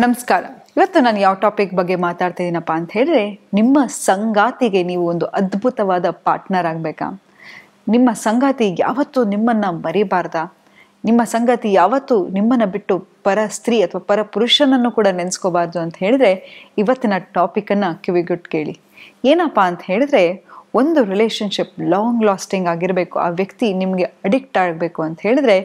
ನಮಸ್ಕಾರ. ಇವತ್ತು ನಾನು ಯಾವ ಟಾಪಿಕ್ ಬಗ್ಗೆ ಮಾತಾಡ್ತಾ ಇದ್ದೀನಪ್ಪ ಅಂತ ಹೇಳಿದ್ರೆ, ನಿಮ್ಮ ಸಂಗಾತಿಗೆ ನೀವು ಒಂದು ಅದ್ಭುತವಾದ ಪಾರ್ಟ್ನರ್ ಆಗಬೇಕಾ? ನಿಮ್ಮ ಸಂಗಾತಿ ಯಾವತ್ತೂ ನಿಮ್ಮನ್ನು ಮರಿಬಾರ್ದಾ? ನಿಮ್ಮ ಸಂಗಾತಿ ಯಾವತ್ತೂ ನಿಮ್ಮನ್ನು ಬಿಟ್ಟು ಪರ ಸ್ತ್ರೀ ಅಥವಾ ಪರ ಪುರುಷನನ್ನು ಕೂಡ ನೆನೆಸ್ಕೋಬಾರ್ದು ಅಂತ ಹೇಳಿದ್ರೆ, ಇವತ್ತಿನ ಟಾಪಿಕನ್ನು ಕಿವಿಗೊಟ್ಟು ಕೇಳಿ. ಏನಪ್ಪ ಅಂತ ಹೇಳಿದ್ರೆ, ಒಂದು ರಿಲೇಷನ್ಶಿಪ್ ಲಾಂಗ್ ಲಾಸ್ಟಿಂಗ್ ಆಗಿರಬೇಕು, ಆ ವ್ಯಕ್ತಿ ನಿಮಗೆ ಅಡಿಕ್ಟ್ ಆಗಬೇಕು ಅಂತ ಹೇಳಿದ್ರೆ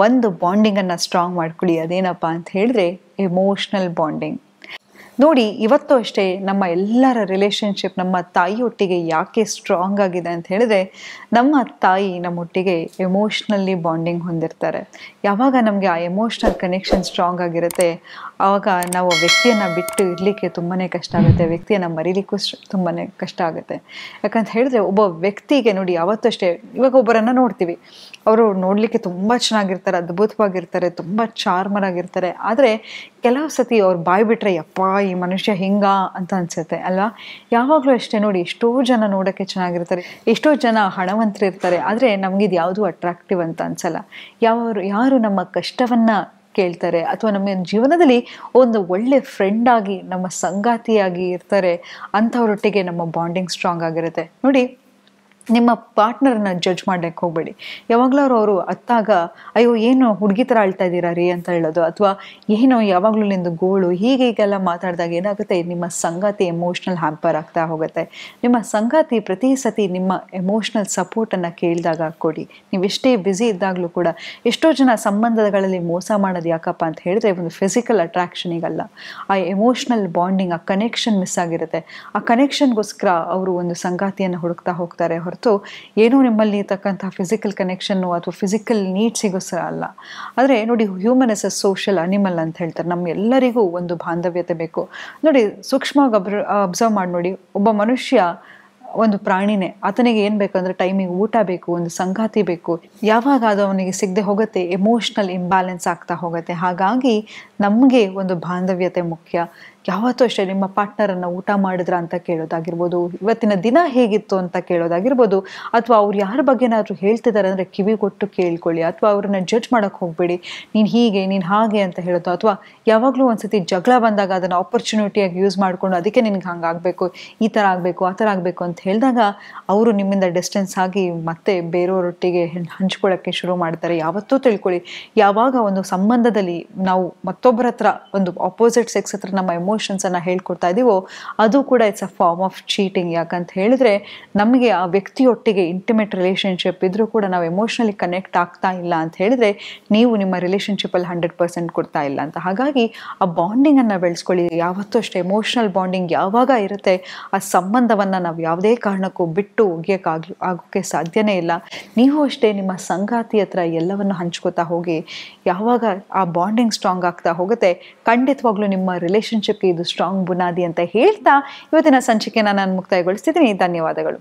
ಒಂದು ಬಾಂಡಿಂಗನ್ನು ಸ್ಟ್ರಾಂಗ್ ಮಾಡ್ಕೊಳ್ಳಿ. ಅದೇನಪ್ಪ ಅಂತ ಹೇಳಿದ್ರೆ ಎಮೋಷ್ನಲ್ ಬಾಂಡಿಂಗ್. ನೋಡಿ, ಇವತ್ತು ಅಷ್ಟೇ ನಮ್ಮ ಎಲ್ಲರ ರಿಲೇಷನ್ಶಿಪ್ ನಮ್ಮ ತಾಯಿಯೊಟ್ಟಿಗೆ ಯಾಕೆ ಸ್ಟ್ರಾಂಗ್ ಆಗಿದೆ ಅಂತ ಹೇಳಿದ್ರೆ, ನಮ್ಮ ತಾಯಿ ನಮ್ಮೊಟ್ಟಿಗೆ ಎಮೋಷ್ನಲ್ಲಿ ಬಾಂಡಿಂಗ್ ಹೊಂದಿರ್ತಾರೆ. ಯಾವಾಗ ನಮಗೆ ಆ ಎಮೋಷ್ನಲ್ ಕನೆಕ್ಷನ್ ಸ್ಟ್ರಾಂಗ್ ಆಗಿರುತ್ತೆ, ಆವಾಗ ನಾವು ಆ ವ್ಯಕ್ತಿಯನ್ನು ಬಿಟ್ಟು ಇರಲಿಕ್ಕೆ ತುಂಬಾ ಕಷ್ಟ ಆಗುತ್ತೆ, ವ್ಯಕ್ತಿಯನ್ನು ಮರೀಲಿಕ್ಕೂ ತುಂಬಾ ಕಷ್ಟ ಆಗುತ್ತೆ. ಯಾಕಂತ ಹೇಳಿದ್ರೆ, ಒಬ್ಬ ವ್ಯಕ್ತಿಗೆ ನೋಡಿ ಯಾವತ್ತೂ ಅಷ್ಟೇ, ಇವಾಗ ಒಬ್ಬರನ್ನು ನೋಡ್ತೀವಿ, ಅವರು ನೋಡಲಿಕ್ಕೆ ತುಂಬ ಚೆನ್ನಾಗಿರ್ತಾರೆ, ಅದ್ಭುತವಾಗಿರ್ತಾರೆ, ತುಂಬ ಚಾರ್ಮರ್ ಆಗಿರ್ತಾರೆ. ಆದರೆ ಕೆಲವು ಸತಿ ಅವ್ರು ಬಾಯಿ ಬಿಟ್ಟರೆ ಯಪ್ಪ ಈ ಮನುಷ್ಯ ಹಿಂಗ ಅಂತ ಅನ್ಸುತ್ತೆ ಅಲ್ವಾ? ಯಾವಾಗಲೂ ಅಷ್ಟೇ ನೋಡಿ, ಎಷ್ಟೋ ಜನ ನೋಡೋಕ್ಕೆ ಚೆನ್ನಾಗಿರ್ತಾರೆ, ಎಷ್ಟೋ ಜನ ಹಣವಂತರು ಇರ್ತಾರೆ, ಆದರೆ ನಮಗಿದು ಯಾವುದೂ ಅಟ್ರಾಕ್ಟಿವ್ ಅಂತ ಅನ್ಸಲ್ಲ. ಯಾರು ನಮ್ಮ ಕಷ್ಟವನ್ನು ಕೇಳ್ತಾರೆ ಅಥವಾ ನಮ್ಮ ಜೀವನದಲ್ಲಿ ಒಂದು ಒಳ್ಳೆ ಫ್ರೆಂಡ್ ಆಗಿ ನಮ್ಮ ಸಂಗಾತಿಯಾಗಿ ಇರ್ತಾರೆ, ಅಂಥವ್ರೊಟ್ಟಿಗೆ ನಮ್ಮ ಬಾಂಡಿಂಗ್ ಸ್ಟ್ರಾಂಗ್ ಆಗಿರುತ್ತೆ. ನೋಡಿ, ನಿಮ್ಮ ಪಾರ್ಟ್ನರನ್ನ ಜಡ್ಜ್ ಮಾಡಲಿಕ್ಕೆ ಹೋಗಬೇಡಿ. ಯಾವಾಗಲೂ ಅವರು ಅತ್ತಾಗ ಅಯ್ಯೋ ಏನು ಹುಡುಗಿ ಥರ ಅಳ್ತಾ ಇದ್ದೀರಾ ರೀ ಅಂತ ಹೇಳೋದು, ಅಥವಾ ಏನೋ ಯಾವಾಗಲೂ ನಿಂದು ಗೋಳು, ಹೀಗೆಲ್ಲ ಮಾತಾಡಿದಾಗ ಏನಾಗುತ್ತೆ, ನಿಮ್ಮ ಸಂಗಾತಿ ಎಮೋಷ್ನಲ್ ಹ್ಯಾಂಪರ್ ಆಗ್ತಾ ಹೋಗುತ್ತೆ. ನಿಮ್ಮ ಸಂಗಾತಿ ಪ್ರತಿ ಸತಿ ನಿಮ್ಮ ಎಮೋಷ್ನಲ್ ಸಪೋರ್ಟನ್ನು ಕೇಳಿದಾಗ ಕೊಡಿ. ನೀವು ಎಷ್ಟೇ ಬ್ಯುಸಿ ಇದ್ದಾಗಲೂ ಕೂಡ. ಎಷ್ಟೋ ಜನ ಸಂಬಂಧಗಳಲ್ಲಿ ಮೋಸ ಮಾಡೋದು ಯಾಕಪ್ಪ ಅಂತ ಹೇಳಿದ್ರೆ, ಒಂದು ಫಿಸಿಕಲ್ ಅಟ್ರಾಕ್ಷನಿಗಲ್ಲ, ಆ ಎಮೋಷ್ನಲ್ ಬಾಂಡಿಂಗ್, ಆ ಕನೆಕ್ಷನ್ ಮಿಸ್ ಆಗಿರುತ್ತೆ. ಆ ಕನೆಕ್ಷನ್ಗೋಸ್ಕರ ಅವರು ಒಂದು ಸಂಗಾತಿಯನ್ನು ಹುಡುಕ್ತಾ ಹೋಗ್ತಾರೆ ಹೊರತು ಏನೋ ನಿಮ್ಮಲ್ಲಿ ಇರ್ತಕ್ಕಂಥ ಫಿಸಿಕಲ್ ಕನೆಕ್ಷನ್ನು ಅಥವಾ ಫಿಸಿಕಲ್ ನೀಡ್ಸಿಗೋಸ್ಕರ ಅಲ್ಲ. ಆದರೆ ನೋಡಿ, human is a social animal ಅಂತ ಹೇಳ್ತಾರೆ. ನಮ್ಮೆಲ್ಲರಿಗೂ ಒಂದು ಬಾಂಧವ್ಯತೆ ಬೇಕು. ನೋಡಿ, ಸೂಕ್ಷ್ಮವಾಗಿ ಅಬ್ಸರ್ವ್ ಮಾಡಿ ನೋಡಿ, ಒಬ್ಬ ಮನುಷ್ಯ ಒಂದು ಪ್ರಾಣಿನೇ, ಆತನಿಗೆ ಏನು ಬೇಕಂದ್ರೆ ಟೈಮಿಗೆ ಊಟ ಬೇಕು, ಒಂದು ಸಂಗಾತಿ ಬೇಕು. ಯಾವಾಗ ಅದು ಅವನಿಗೆ ಸಿಗದೆ ಹೋಗುತ್ತೆ, ಎಮೋಷ್ನಲ್ ಇಂಬ್ಯಾಲೆನ್ಸ್ ಆಗ್ತಾ ಹೋಗುತ್ತೆ. ಹಾಗಾಗಿ ನಮಗೆ ಒಂದು ಬಾಂಧವ್ಯತೆ ಮುಖ್ಯ. ಯಾವತ್ತೂ ಅಷ್ಟೇ ನಿಮ್ಮ ಪಾರ್ಟ್ನರನ್ನು ಊಟ ಮಾಡಿದ್ರ ಅಂತ ಕೇಳೋದಾಗಿರ್ಬೋದು, ಇವತ್ತಿನ ದಿನ ಹೇಗಿತ್ತು ಅಂತ ಕೇಳೋದಾಗಿರ್ಬೋದು, ಅಥವಾ ಅವ್ರು ಯಾರ ಬಗ್ಗೆನಾದರೂ ಹೇಳ್ತಿದ್ದಾರೆ ಅಂದರೆ ಕಿವಿಗೊಟ್ಟು ಕೇಳ್ಕೊಳ್ಳಿ. ಅಥವಾ ಅವ್ರನ್ನ ಜಡ್ಜ್ ಮಾಡೋಕ್ಕೆ ಹೋಗಬೇಡಿ, ನೀನು ಹೀಗೆ ನೀನು ಹಾಗೆ ಅಂತ ಹೇಳೋದು. ಅಥವಾ ಯಾವಾಗಲೂ ಒಂದ್ಸತಿ ಜಗಳ ಬಂದಾಗ ಅದನ್ನು ಆಪರ್ಚುನಿಟಿಯಾಗಿ ಯೂಸ್ ಮಾಡಿಕೊಂಡು ಅದಕ್ಕೆ ನಿನಗೆ ಹಂಗೆ ಆಗಬೇಕು, ಈ ಥರ ಆಗಬೇಕು, ಆ ಥರ ಆಗಬೇಕು ಅಂತ ಹೇಳಿದಾಗ ಅವರು ನಿಮ್ಮಿಂದ ಡಿಸ್ಟೆನ್ಸ್ ಆಗಿ ಮತ್ತೆ ಬೇರೆಯವರೊಟ್ಟಿಗೆ ಹಂಚ್ಕೊಳ್ಳೋಕ್ಕೆ ಶುರು ಮಾಡ್ತಾರೆ. ಯಾವತ್ತೂ ತಿಳ್ಕೊಳ್ಳಿ, ಯಾವಾಗ ಒಂದು ಸಂಬಂಧದಲ್ಲಿ ನಾವು ಮತ್ತೊಬ್ಬರ ಹತ್ರ, ಒಂದು ಆಪೋಸಿಟ್ ಸೆಕ್ಸ್ ಹತ್ರ ನಮ್ಮ ಎಮೋಷನ್ಸನ್ನು ಹೇಳ್ಕೊಡ್ತಾ ಇದ್ದೀವೋ, ಅದು ಕೂಡ it's a form of cheating. ಯಾಕಂತ ಹೇಳಿದ್ರೆ, ನಮಗೆ ಆ ವ್ಯಕ್ತಿಯೊಟ್ಟಿಗೆ ಇಂಟಿಮೇಟ್ ರಿಲೇಷನ್ಶಿಪ್ ಇದ್ರೂ ಕೂಡ ನಾವು ಎಮೋಷ್ನಲಿ ಕನೆಕ್ಟ್ ಆಗ್ತಾ ಇಲ್ಲ ಅಂತ ಹೇಳಿದ್ರೆ, ನೀವು ನಿಮ್ಮ ರಿಲೇಷನ್ಶಿಪ್ಪಲ್ಲಿ 100% ಕೊಡ್ತಾ ಇಲ್ಲ ಅಂತ. ಹಾಗಾಗಿ ಆ ಬಾಂಡಿಂಗನ್ನು ಬೆಳೆಸ್ಕೊಳ್ಳಿ. ಯಾವತ್ತೂ ಅಷ್ಟೇ ಎಮೋಷ್ನಲ್ ಬಾಂಡಿಂಗ್ ಯಾವಾಗ ಇರುತ್ತೆ, ಆ ಸಂಬಂಧವನ್ನು ನಾವು ಯಾವುದೇ ಕಾರಣಕ್ಕೂ ಬಿಟ್ಟು ಆಗೋಕ್ಕೆ ಸಾಧ್ಯನೇ ಇಲ್ಲ. ನೀವು ಅಷ್ಟೇ ನಿಮ್ಮ ಸಂಗಾತಿ ಹತ್ರ ಎಲ್ಲವನ್ನು ಹಂಚ್ಕೋತಾ ಹೋಗಿ. ಯಾವಾಗ ಆ ಬಾಂಡಿಂಗ್ ಸ್ಟ್ರಾಂಗ್ ಆಗ್ತಾ ಹೋಗುತ್ತೆ, ಖಂಡಿತವಾಗ್ಲೂ ನಿಮ್ಮ ರಿಲೇಷನ್ಶಿಪ್ಗೆ ಇದು ಸ್ಟ್ರಾಂಗ್ ಬುನಾದಿ ಅಂತ ಹೇಳ್ತಾ ಇವತ್ತಿನ ಸಂಚಿಕೆನ ನಾನು ಮುಕ್ತಾಯಗೊಳಿಸ್ತಿದ್ದೀನಿ. ಧನ್ಯವಾದಗಳು.